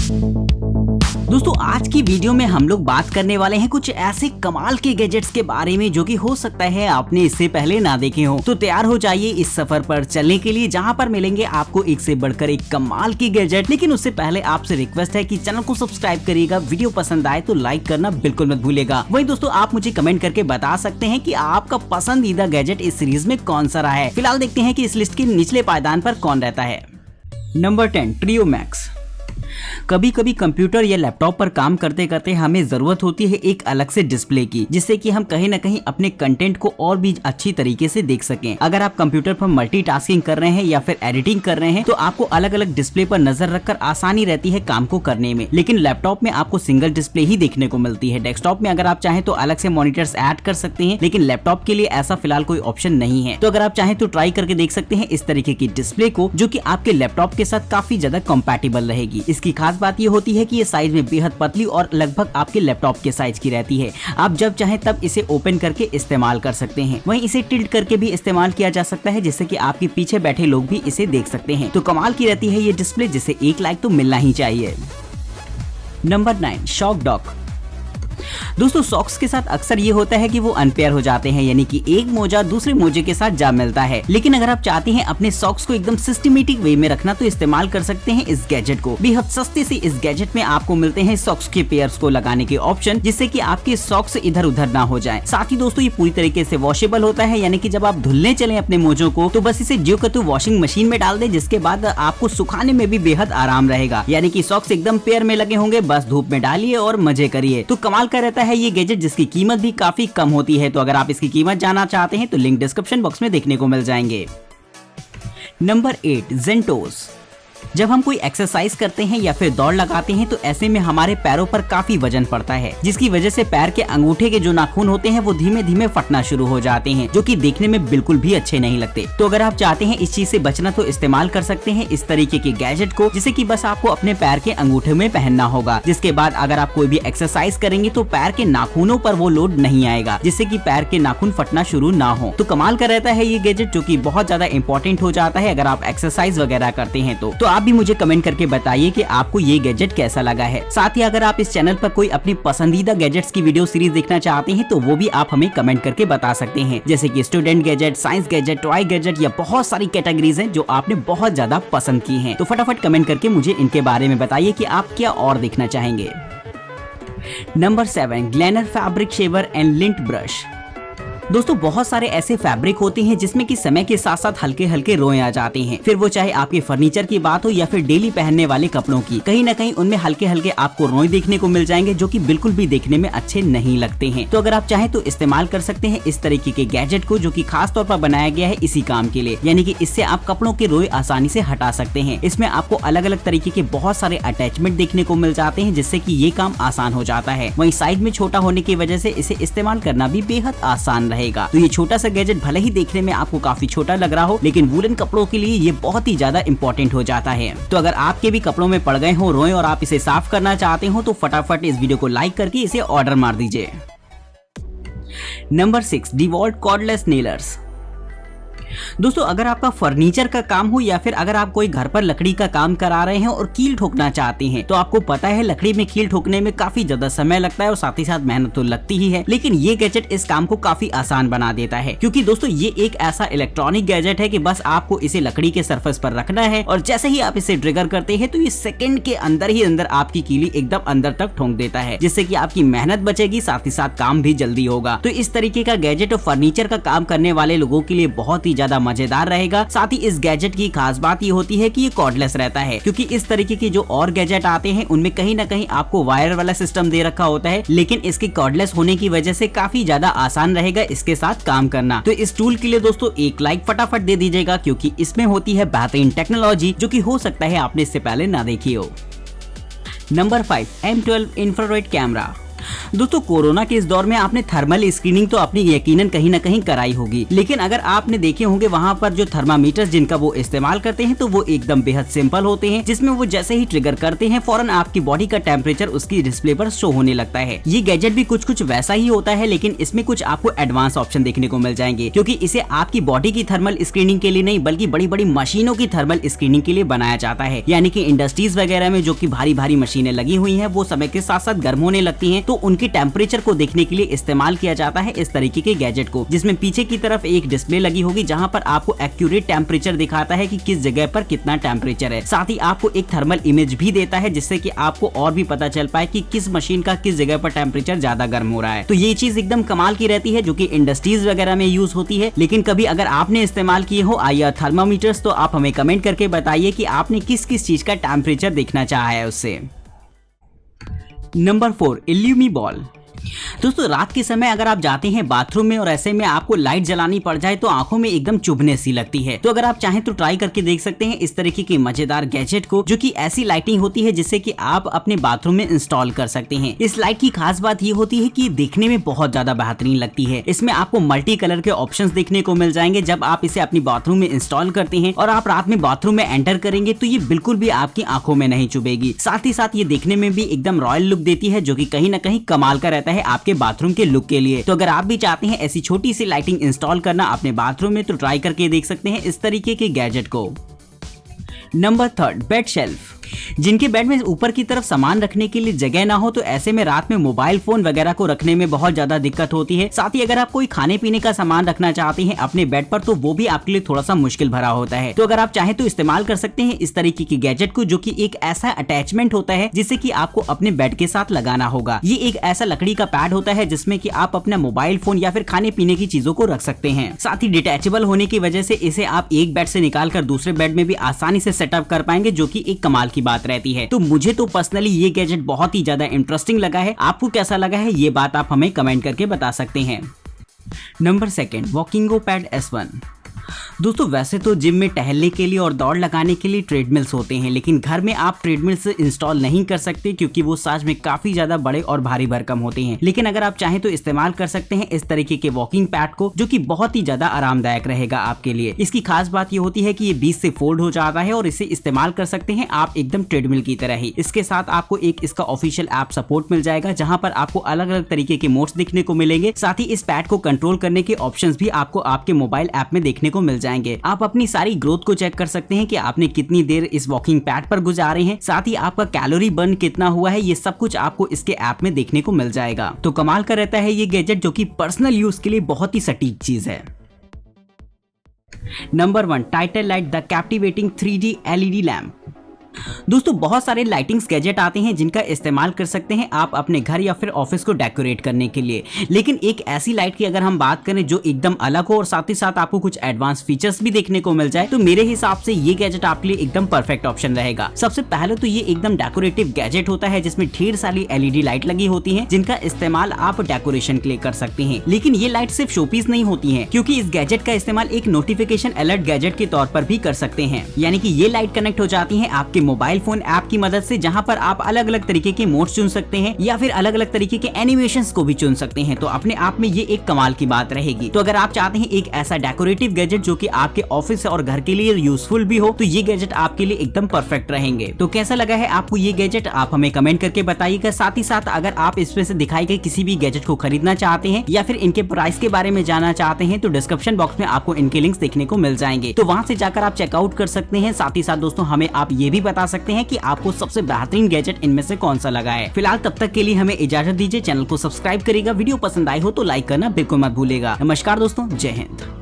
दोस्तों आज की वीडियो में हम लोग बात करने वाले हैं कुछ ऐसे कमाल के गैजेट्स के बारे में जो कि हो सकता है आपने इससे पहले ना देखे हो। तो तैयार हो जाइए इस सफर पर चलने के लिए जहां पर मिलेंगे आपको एक से बढ़कर एक कमाल की गैजेट। लेकिन उससे पहले आपसे रिक्वेस्ट है कि चैनल को सब्सक्राइब करिएगा, वीडियो पसंद आए तो लाइक करना बिल्कुल मत भूलिएगा। वहीं दोस्तों आप मुझे कमेंट करके बता सकते हैं कि आपका पसंदीदा गैजेट इस सीरीज में कौन सा रहा है। फिलहाल देखते हैं कि इस लिस्ट के निचले पायदान पर कौन रहता है। Number 10 trio max. कभी कभी कंप्यूटर या लैपटॉप पर काम करते करते हमें जरूरत होती है एक अलग से डिस्प्ले की, जिससे कि हम कहीं न कहीं अपने कंटेंट को और भी अच्छी तरीके से देख सकें। अगर आप कंप्यूटर पर मल्टीटास्किंग कर रहे हैं या फिर एडिटिंग कर रहे हैं तो आपको अलग अलग डिस्प्ले पर नजर रखकर आसानी रहती है काम को करने में। लेकिन लैपटॉप में आपको सिंगल डिस्प्ले ही देखने को मिलती है। डेस्कटॉप में अगर आप चाहें तो अलग से मॉनिटर्स ऐड कर सकते हैं, लेकिन लैपटॉप के लिए ऐसा फिलहाल कोई ऑप्शन नहीं है। तो अगर आप चाहें तो ट्राई करके देख सकते हैं इस तरीके की डिस्प्ले को, जो कि आपके लैपटॉप के साथ काफी ज्यादा कंपैटिबल रहेगी। इसकी खास बात ये होती है कि ये साइज में बेहद पतली और लगभग आपके लैपटॉप के साइज की रहती है। आप जब चाहें तब इसे ओपन करके इस्तेमाल कर सकते हैं। वहीं इसे टिल्ट करके भी इस्तेमाल किया जा सकता है, जिससे कि आपके पीछे बैठे लोग भी इसे देख सकते हैं। तो कमाल की रहती है ये डिस्प्ले, जिसे एक लाइक तो मिलना ही चाहिए। नंबर 9 शॉक डॉक। दोस्तों सॉक्स के साथ अक्सर ये होता है कि वो अनपेयर हो जाते हैं, यानी कि एक मोजा दूसरे मोजे के साथ जा मिलता है। लेकिन अगर आप चाहते हैं अपने सॉक्स को एकदम सिस्टमेटिक वे में रखना तो इस्तेमाल कर सकते हैं इस गैजेट को। बेहद सस्ते से इस गैजेट में आपको मिलते हैं सॉक्स के पेयर्स को लगाने के ऑप्शन, जिससे कि आपके सॉक्स इधर उधर ना हो जाएं। साथ ही दोस्तों ये पूरी तरीके से वॉशेबल होता है, यानी कि जब आप धुलने चले अपने मोजों को तो बस इसे ज्यों का त्यों वॉशिंग मशीन में डाल दे, जिसके बाद आपको सुखाने में भी बेहद आराम रहेगा। यानी कि सॉक्स एकदम पेयर में लगे होंगे, बस धूप में डालिए और मजे करिए। तो कमाल का रहता है ये गैजेट, जिसकी कीमत भी काफी कम होती है। तो अगर आप इसकी कीमत जानना चाहते हैं तो लिंक डिस्क्रिप्शन बॉक्स में देखने को मिल जाएंगे। नंबर 8 जेंटोस। जब हम कोई एक्सरसाइज करते हैं या फिर दौड़ लगाते हैं तो ऐसे में हमारे पैरों पर काफी वजन पड़ता है, जिसकी वजह से पैर के अंगूठे के जो नाखून होते हैं वो धीमे धीमे फटना शुरू हो जाते हैं, जो कि देखने में बिल्कुल भी अच्छे नहीं लगते। तो अगर आप चाहते हैं इस चीज से बचना तो इस्तेमाल कर सकते हैं इस तरीके के गैजेट को, जिसे कि बस आपको अपने पैर के अंगूठे में पहनना होगा। जिसके बाद अगर आप कोई भी एक्सरसाइज करेंगे तो पैर के नाखूनों पर वो लोड नहीं आएगा, जिससे कि पैर के नाखून फटना शुरू ना हो। तो कमाल का रहता है ये गैजेट, जो कि बहुत ज्यादा इंपॉर्टेंट हो जाता है अगर आप एक्सरसाइज वगैरह करते हैं तो आप भी मुझे कमेंट करके बताइए कि आपको ये गैजेट कैसा लगा है। साथ ही अगर आप इस चैनल पर कोई अपनी पसंदीदा गैजेट्स की वीडियो सीरीज देखना चाहते हैं तो वो भी आप हमें कमेंट करके बता सकते हैं, जैसे कि student gadget, science gadget, toy gadget या बहुत सारी कैटेगरीज हैं जो आपने बहुत ज्यादा पसंद की हैं। तो फटाफट कमेंट करके मुझे इनके बारे में बताइए कि आप क्या और देखना चाहेंगे। Number 7 Gleener fabric shaver and lint brush. दोस्तों बहुत सारे ऐसे फैब्रिक होते हैं जिसमें कि समय के साथ साथ हल्के हल्के रोए आ जाते हैं, फिर वो चाहे आपके फर्नीचर की बात हो या फिर डेली पहनने वाले कपड़ों की। कहीं ना कहीं उनमें हल्के हल्के आपको रोए देखने को मिल जाएंगे, जो कि बिल्कुल भी देखने में अच्छे नहीं लगते हैं। तो अगर आप चाहें तो इस्तेमाल कर सकते हैं इस तरीके के गैजेट को, जो कि खास तौर पर बनाया गया है इसी काम के लिए। यानी कि इससे आप कपड़ों के रोए आसानी से हटा सकते हैं। इसमें आपको अलग अलग तरीके के बहुत सारे अटैचमेंट देखने को मिल जाते हैं, जिससे कि ये काम आसान हो जाता है। वहीं साइज में छोटा होने की वजह से इसे इस्तेमाल करना भी बेहद आसान रहेगा। तो ये छोटा सा गैजेट भले ही देखने में आपको काफी छोटा लग रहा हो, लेकिन वूलन कपड़ों के लिए ये बहुत ही ज्यादा इंपॉर्टेंट हो जाता है। तो अगर आपके भी कपड़ों में पड़ गए हो रोए और आप इसे साफ करना चाहते हो तो फटाफट इस वीडियो को लाइक करके इसे ऑर्डर मार दीजिए। Number 6 DeWalt cordless nailers. दोस्तों अगर आपका फर्नीचर का काम हो या फिर अगर आप कोई घर पर लकड़ी का काम करा रहे हैं और कील ठोकना चाहते हैं, तो आपको पता है लकड़ी में कील ठोकने में काफी ज्यादा समय लगता है और साथ ही साथ मेहनत तो लगती ही है। लेकिन ये गैजेट इस काम को काफी आसान बना देता है, क्योंकि दोस्तों ये एक ऐसा इलेक्ट्रॉनिक गैजेट है कि बस आपको इसे लकड़ी के सरफेस पर रखना है और जैसे ही आप इसे ट्रिगर करते हैं तो ये सेकंड के अंदर ही अंदर आपकी कीली एकदम अंदर तक ठोक देता है, जिससे कि आपकी मेहनत बचेगी, साथ ही साथ काम भी जल्दी होगा। तो इस तरीके का गैजेट फर्नीचर का काम करने वाले लोगों के लिए बहुत ही ज्यादा मजेदार रहेगा। साथ ही इस गैजेट की खास बात ये होती है कि ये कॉर्डलेस रहता है, क्योंकि इस तरीके के जो और गैजेट आते हैं उनमें कहीं ना कहीं आपको वायर वाला सिस्टम दे रखा होता है, लेकिन इसके कॉर्डलेस होने की वजह से काफी ज्यादा आसान रहेगा इसके साथ काम करना। तो इस टूल के लिए दोस्तों एक लाइक फटाफट दे दीजिएगा, क्योंकि इसमें होती है बेहतरीन टेक्नोलॉजी, जो कि हो सकता है आपने इससे पहले ना देखी हो। Number 5 M12 infrared camera. दोस्तों कोरोना के इस दौर में आपने थर्मल स्क्रीनिंग तो अपनी यकीनन कहीं न कहीं कराई होगी, लेकिन अगर आपने देखे होंगे वहाँ पर जो थर्मामीटर जिनका वो इस्तेमाल करते हैं तो वो एकदम बेहद सिंपल होते हैं, जिसमें वो जैसे ही ट्रिगर करते हैं फौरन आपकी बॉडी का टेम्परेचर उसकी डिस्प्ले पर शो होने लगता है। ये गैजेट भी कुछ वैसा ही होता है, लेकिन इसमें कुछ आपको एडवांस ऑप्शन देखने को मिल जाएंगे, क्योंकि इसे आपकी बॉडी की थर्मल स्क्रीनिंग के लिए नहीं बल्कि बड़ी बड़ी मशीनों की थर्मल स्क्रीनिंग के लिए बनाया जाता है। यानी कि इंडस्ट्रीज वगैरह में जो कि भारी भारी मशीनें लगी हुई हैं वो समय के साथ साथ गर्म होने लगती हैं, तो उनके टेम्परेचर को देखने के लिए इस्तेमाल किया जाता है इस तरीके के गैजेट को, जिसमें पीछे की तरफ एक डिस्प्ले लगी होगी जहां पर आपको एक्यूरेट टेम्परेचर दिखाता है कि किस जगह पर कितना टेम्परेचर है। साथ ही आपको एक थर्मल इमेज भी देता है जिससे कि आपको और भी पता चल पाए कि किस मशीन का किस जगह पर टेम्परेचर ज्यादा गर्म हो रहा है। तो ये चीज एकदम कमाल की रहती है जो कि इंडस्ट्रीज वगैरह में यूज होती है। लेकिन कभी अगर आपने इस्तेमाल किए हो आईआर थर्मामीटर्स तो आप हमें कमेंट करके बताइए कि आपने किस किस चीज का टेम्परेचर देखना चाहा है उससे। Number 4 IllumiBowl. दोस्तों रात के समय अगर आप जाते हैं बाथरूम में और ऐसे में आपको लाइट जलानी पड़ जाए तो आंखों में एकदम चुभने सी लगती है, तो अगर आप चाहें तो ट्राई करके देख सकते हैं इस तरीके की मजेदार गैजेट को, जो कि ऐसी लाइटिंग होती है जिससे कि आप अपने बाथरूम में इंस्टॉल कर सकते हैं। इस लाइट की खास बात ये होती है कि देखने में बहुत ज्यादा बेहतरीन लगती है। इसमें आपको मल्टी कलर के ऑप्शंस देखने को मिल जाएंगे जब आप इसे अपनी बाथरूम में इंस्टॉल करते हैं और आप रात में बाथरूम में एंटर करेंगे तो ये बिल्कुल भी आपकी आंखों में नहीं चुभेगी। साथ ही साथ ये देखने में भी एकदम रॉयल लुक देती है जो कि कहीं ना कहीं कमाल का रहता है आपके बाथरूम के लुक के लिए। तो अगर आप भी चाहते हैं ऐसी छोटी सी लाइटिंग इंस्टॉल करना अपने बाथरूम में तो ट्राई करके देख सकते हैं इस तरीके के गैजेट को। Number 3 bed shelf. जिनके बेड में ऊपर की तरफ सामान रखने के लिए जगह ना हो तो ऐसे में रात में मोबाइल फोन वगैरह को रखने में बहुत ज्यादा दिक्कत होती है। साथ ही अगर आप कोई खाने पीने का सामान रखना चाहते हैं अपने बेड पर तो वो भी आपके लिए थोड़ा सा मुश्किल भरा होता है। तो अगर आप चाहें तो इस्तेमाल कर सकते हैं इस तरीके की गैजेट को, जो कि एक ऐसा अटैचमेंट होता है जिसे कि आपको अपने बेड के साथ लगाना होगा। ये एक ऐसा लकड़ी का पैड होता है जिसमें कि आप अपना मोबाइल फोन या फिर खाने पीने की चीजों को रख सकते हैं। साथ ही डिटैचेबल होने की वजह से इसे आप एक बेड से निकाल कर दूसरे बेड में भी आसानी से सेटअप कर पाएंगे, जो कि एक कमाल की बात रहती है। तो मुझे तो पर्सनली ये गैजेट बहुत ही ज्यादा इंटरेस्टिंग लगा है। आपको कैसा लगा है ये बात आप हमें कमेंट करके बता सकते हैं। Number 2 WalkingPad S1। दोस्तों वैसे तो जिम में टहलने के लिए और दौड़ लगाने के लिए ट्रेडमिल्स होते हैं, लेकिन घर में आप ट्रेडमिल्स इंस्टॉल नहीं कर सकते क्योंकि वो साइज में काफी ज्यादा बड़े और भारी भरकम होते हैं। लेकिन अगर आप चाहें तो इस्तेमाल कर सकते हैं इस तरीके के वॉकिंग पैड को, जो कि बहुत ही ज्यादा आरामदायक रहेगा आपके लिए। इसकी खास बात ये होती है कि ये 20 से फोल्ड हो जाता है और इसे इस्तेमाल कर सकते हैं आप एकदम ट्रेडमिल की तरह ही। इसके साथ आपको एक इसका ऑफिशियल ऐप सपोर्ट मिल जाएगा जहां पर आपको अलग अलग तरीके के मोड्स देखने को मिलेंगे। साथ ही इस पैड को कंट्रोल करने के ऑप्शंस भी आपको आपके मोबाइल ऐप में देखने को मिल जाएंगे। आप अपनी सारी ग्रोथ को चेक कर सकते हैं कि आपने कितनी देर इस वॉकिंग पैड पर गुजारे हैं। साथ ही आपका कैलोरी बर्न कितना हुआ है ये सब कुछ आपको इसके ऐप में देखने को मिल जाएगा। तो कमाल का रहता है ये गैजेट, जो कि पर्सनल यूज के लिए बहुत ही सटीक चीज है। Number 1 title light the captivating 3D LED lamp. दोस्तों बहुत सारे लाइटिंग्स गैजेट आते हैं जिनका इस्तेमाल कर सकते हैं आप अपने घर या फिर ऑफिस को डेकोरेट करने के लिए, लेकिन एक ऐसी लाइट की अगर हम बात करें जो एकदम अलग हो और साथ ही साथ आपको कुछ एडवांस फीचर्स भी देखने को मिल जाए तो मेरे हिसाब से ये गैजेट आपके लिए एकदम परफेक्ट ऑप्शन रहेगा। सबसे पहले तो ये एकदम डेकोरेटिव गैजेट होता है जिसमें ढेर सारी LED लाइट लगी होती है जिनका इस्तेमाल आप डेकोरेशन के लिए कर सकते हैं। लेकिन ये लाइट सिर्फ शोपीस नहीं होती है, क्योंकि इस गैजेट का इस्तेमाल एक नोटिफिकेशन अलर्ट गैजेट के तौर पर भी कर सकते हैं। यानी कि ये लाइट कनेक्ट हो जाती है आपके मोबाइल फोन ऐप की मदद से, जहां पर आप अलग अलग तरीके के मोड्स चुन सकते हैं या फिर अलग अलग तरीके के एनिमेशंस को भी चुन सकते हैं। तो अपने आप में ये एक कमाल की बात रहेगी। तो अगर आप चाहते हैं एक ऐसा डेकोरेटिव गैजेट जो कि आपके ऑफिस और घर के लिए यूजफुल भी हो तो ये गैजेट आपके लिए एकदम परफेक्ट रहेंगे। तो कैसा लगा है आपको ये गैजेट आप हमें कमेंट करके बताइएगा। साथ ही साथ अगर आप इसमें से दिखाई गई किसी भी गैजेट को खरीदना चाहते हैं या फिर इनके प्राइस के बारे में जानना चाहते हैं तो डिस्क्रिप्शन बॉक्स में आपको इनके लिंक्स देखने को मिल जाएंगे, तो वहां से जाकर आप चेकआउट कर सकते हैं। साथ ही साथ दोस्तों हमें आप ये भी बता सकते हैं कि आपको सबसे बेहतरीन गैजेट इनमें से कौन सा लगा है। फिलहाल तब तक के लिए हमें इजाजत दीजिए। चैनल को सब्सक्राइब करिएगा, वीडियो पसंद आई हो तो लाइक करना बिल्कुल मत भूलेगा। नमस्कार दोस्तों, जय हिंद।